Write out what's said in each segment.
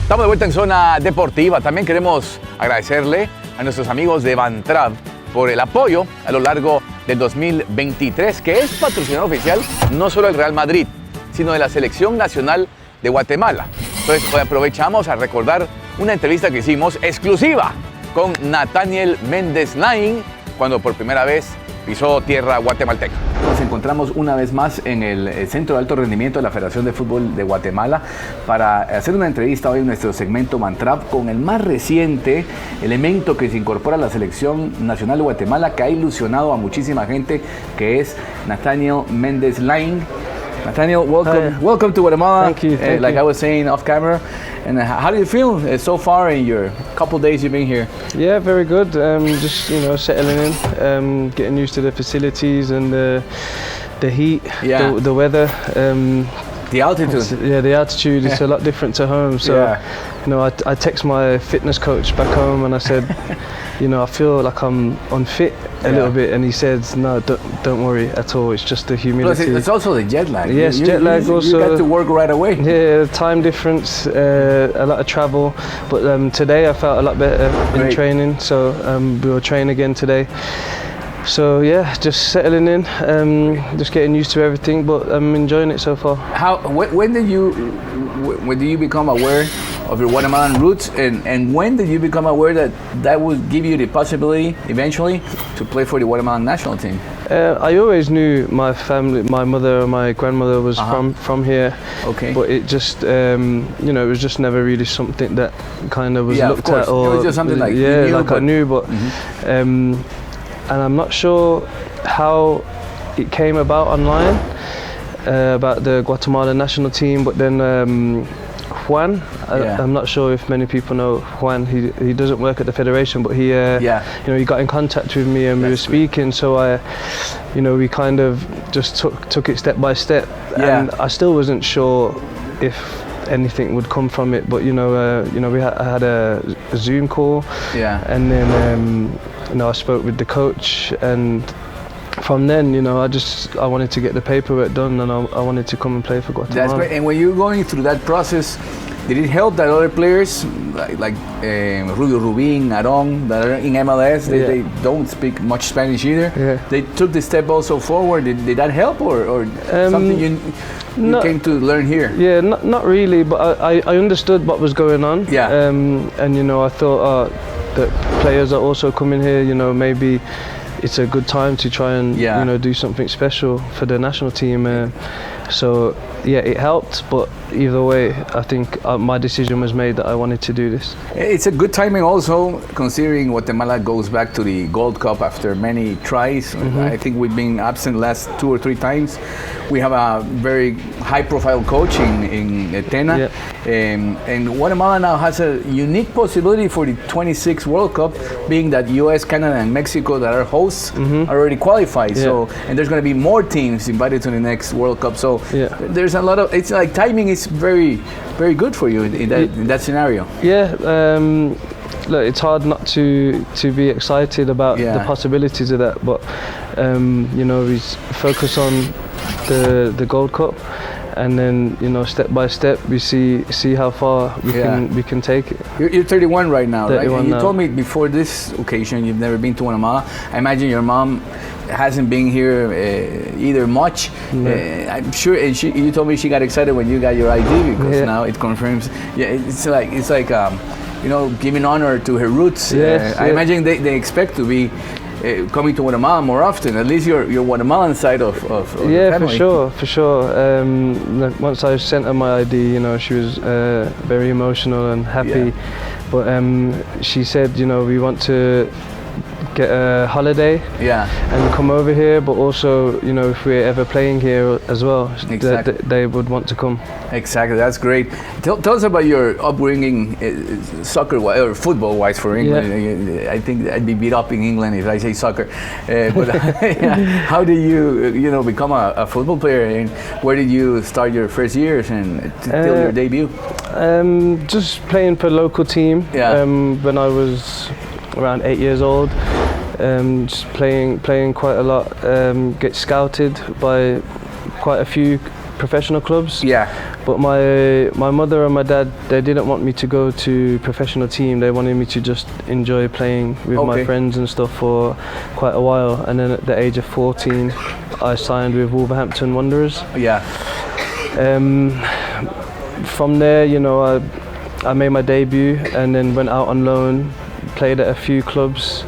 Estamos de vuelta en Zona Deportiva. También queremos agradecerle a nuestros amigos de Bantrab por el apoyo a lo largo del 2023, que es patrocinador oficial no solo del Real Madrid, sino de la Selección Nacional de Guatemala. Entonces, hoy aprovechamos a recordar una entrevista que hicimos exclusiva con Nathaniel Méndez-Laing cuando por primera vez pisó tierra guatemalteca. Nos encontramos una vez más en el Centro de Alto Rendimiento de la Federación de Fútbol de Guatemala para hacer una entrevista hoy en nuestro segmento Bantrab con el más reciente elemento que se incorpora a la Selección Nacional de Guatemala, que ha ilusionado a muchísima gente, que es Nathaniel Méndez-Laing. Nathaniel, welcome to Guatemala. Thank you. Like I was saying off camera. And how do you feel so far in your couple days you've been here? Yeah, very good. Just settling in, getting used to the facilities and the heat, the weather. The altitude. The altitude is a lot different to home. So, I text my fitness coach back home and I said, I feel like I'm unfit a little bit, and he said, no, don't worry at all. It's just the humidity. Plus, it's also the jet lag. Yes, jet lag also. You got to work right away. Yeah, time difference, a lot of travel. But today I felt a lot better in training, so we will train again today. So yeah, just settling in, just getting used to everything, but I'm enjoying it so far. When did you become aware of your Guatemalan roots, and when did you become aware that would give you the possibility eventually to play for the Guatemalan national team? I always knew my family, my mother and my grandmother was from here. Okay. But it just, it was just never really something that kind of was looked at. Or, it was just something like I knew, but. And I'm not sure how it came about online, about the Guatemala national team, but then Juan, I'm not sure if many people know Juan, he doesn't work at the federation, but he he got in contact with me and we were speaking, so we kind of just took it step by step, and I still wasn't sure if anything would come from it, but I had a Zoom call, and then I spoke with the coach, and from then I wanted to get the paperwork done, and I wanted to come and play for Guatemala. That's great. And when you're going through that process, did it help that other players like Rubio Rubin, Aron, that are in MLS, they don't speak much Spanish either? They took the step also forward. Did that help, or something you came to learn here? Yeah, not really, but I understood what was going on. And I thought that players are also coming here. Maybe it's a good time to try and do something special for the national team. So it helped, but either way, I think my decision was made that I wanted to do this. It's a good timing also, considering Guatemala goes back to the Gold Cup after many tries. I think we've been absent last 2 or 3 times. We have a very high-profile coach in Tena, and Guatemala now has a unique possibility for the 26th World Cup, being that US, Canada, and Mexico that are hosts are already qualified. So, and there's going to be more teams invited to the next World Cup. So there's a lot of, it's like timing is very, very good for you in that scenario. Look, it's hard not to be excited about the possibilities of that, but we focus on the Gold Cup, and then step by step we see how far we can take it. You're 31 right now, right? And you now. told me before this occasion you've never been to Guatemala. I imagine your mom hasn't been here either much. I'm sure, and you told me she got excited when you got your ID, because now it confirms. It's like giving honor to her roots. I imagine they expect to be coming to Guatemala more often, at least your Guatemalan side of the family. for sure. Once I sent her my ID, she was very emotional and happy. But she said, we want to get a holiday and come over here, but also if we're ever playing here as well, they would want to come. Exactly, that's great. Tell us about your upbringing, soccer or football wise for England. I think I'd be beat up in England if I say soccer. But how did you become a football player, and where did you start your first years and till your debut? Just playing for a local team when I was around 8 years old. Just playing quite a lot. Get scouted by quite a few professional clubs. But my mother and my dad, they didn't want me to go to professional team. They wanted me to just enjoy playing with my friends and stuff for quite a while. And then at the age of 14, I signed with Wolverhampton Wanderers. Yeah. From there, you know, I made my debut and then went out on loan, played at a few clubs.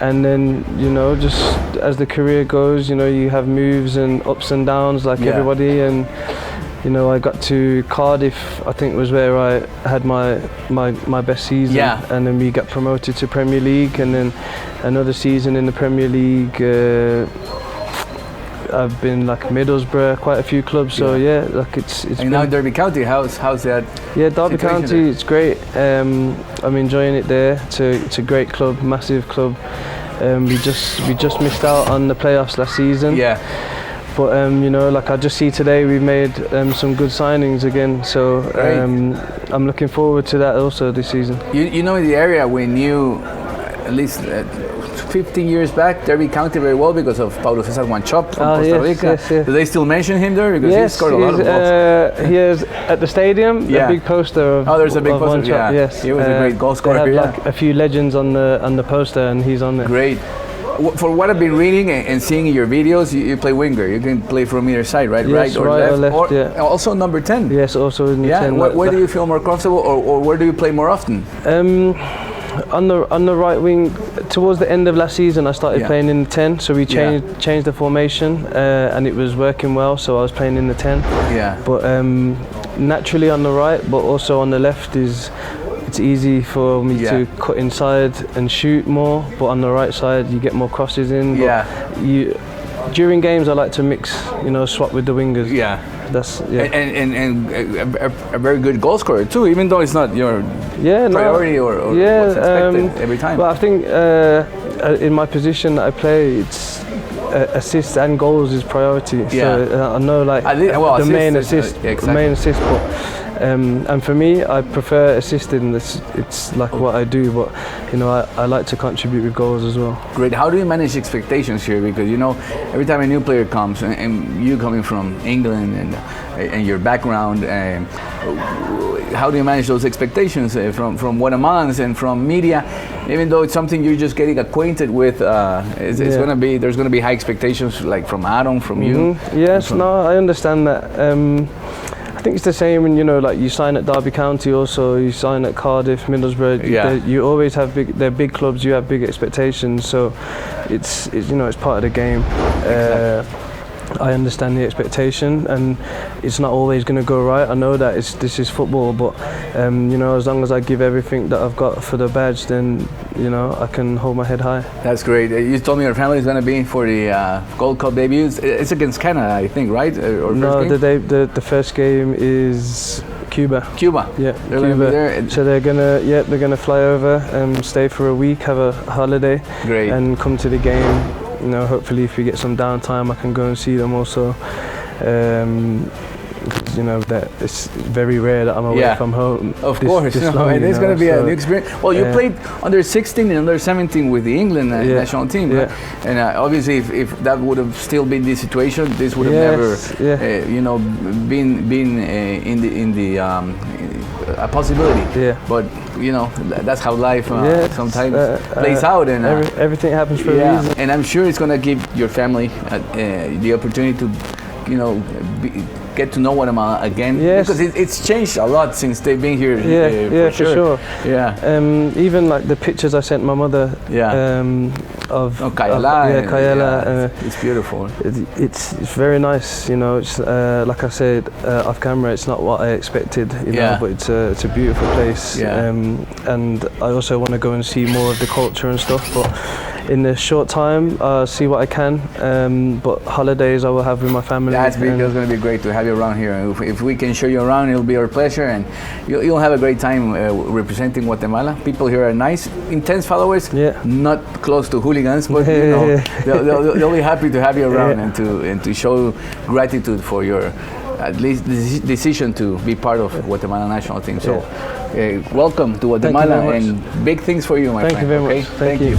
And then, you know, just as the career goes, you know, you have moves and ups and downs like everybody. And, you know, I got to Cardiff, I think was where I had my best season. Yeah. And then we got promoted to Premier League, and then another season in the Premier League. I've been like Middlesbrough, quite a few clubs. So yeah, like it's. And now Derby County, how's that? Yeah, Derby County, there? It's great. I'm enjoying it there. It's a great club, massive club. We just missed out on the playoffs last season. Yeah. But you know, like I just see today, we've made some good signings again. So I'm looking forward to that also this season. You know, in the area we knew at least 15 years back Derby County very well because of Paulo Cesar Guanchop from Costa Rica. Yes. Do they still mention him there? Because he scored a lot of goals. He is at the stadium. A big poster of. Oh, there's a big poster. Guanchop, yeah. Yes. He was a great goal scorer. They have like a few legends on the poster, and he's on there. Great. For what I've been reading and seeing in your videos, you play winger. You can play from either side, right? Yes, right or left. Or also number 10. Yes, also in the 10. Where do you feel more comfortable, or where do you play more often? On the right wing, towards the end of last season, I started playing in the 10. So we changed the formation, and it was working well. So I was playing in the 10. Yeah. But naturally on the right, but also on the left it's easy for me to cut inside and shoot more. But on the right side, you get more crosses in. But during games, I like to mix, you know, swap with the wingers. Yeah. That's and a very good goal scorer too, even though it's not your priority or what's expected every time. Well, I think in my position that I play, it's assists and goals is priority. Yeah. So I know like the main assist, but. And for me, I prefer assisting. It's like what I do, but you know, I like to contribute with goals as well. Great. How do you manage expectations here? Because you know, every time a new player comes, and you coming from England and your background, how do you manage those expectations from Guatemalans and from media? Even though it's something you're just getting acquainted with, there's gonna be high expectations, like from Adam, from you. Yes, no, I understand that. I think it's the same when, you know, like you sign at Derby County, also you sign at Cardiff, Middlesbrough. You always have they're big clubs. You have big expectations, so it's you know, it's part of the game. I understand the expectation, and it's not always going to go right. I know that this is football, but you know, as long as I give everything that I've got for the badge, then you know, I can hold my head high. That's great. You told me your family is going to be for the Gold Cup debut. It's against Canada, I think, right? No, the first game is Cuba. Yeah, they're Cuba. There. So they're gonna fly over and stay for a week, have a holiday, and come to the game. You know, hopefully if we get some downtime, I can go and see them also. You know, that it's very rare that I'm away from home. Of course, it's going to be a new experience. Well, you played under 16 and under 17 with the England national team, right? And obviously, if that would have still been the situation, this would have never, you know, been in the a possibility. But you know, that's how life sometimes plays out, and everything happens for a reason. And I'm sure it's going to give your family the opportunity to, you know, get to know Guatemala again, because it's changed a lot since they've been here. For sure. Even like the pictures I sent my mother of Cayala. It's beautiful. It's very nice, you know. It's like I said off camera, it's not what I expected, you know, but it's a beautiful place. And I also want to go and see more of the culture and stuff, but in a short time, see what I can. But holidays I will have with my family. That's going to be great to have you around here. If we can show you around, it'll be our pleasure, and you'll have a great time representing Guatemala. People here are nice, intense followers, not close to hooligans, but you know, they'll be happy to have you around and to show gratitude for your at least decision to be part of Guatemala national team. So welcome to Guatemala, and big things for you, my friend. Thank you very much. Thank you.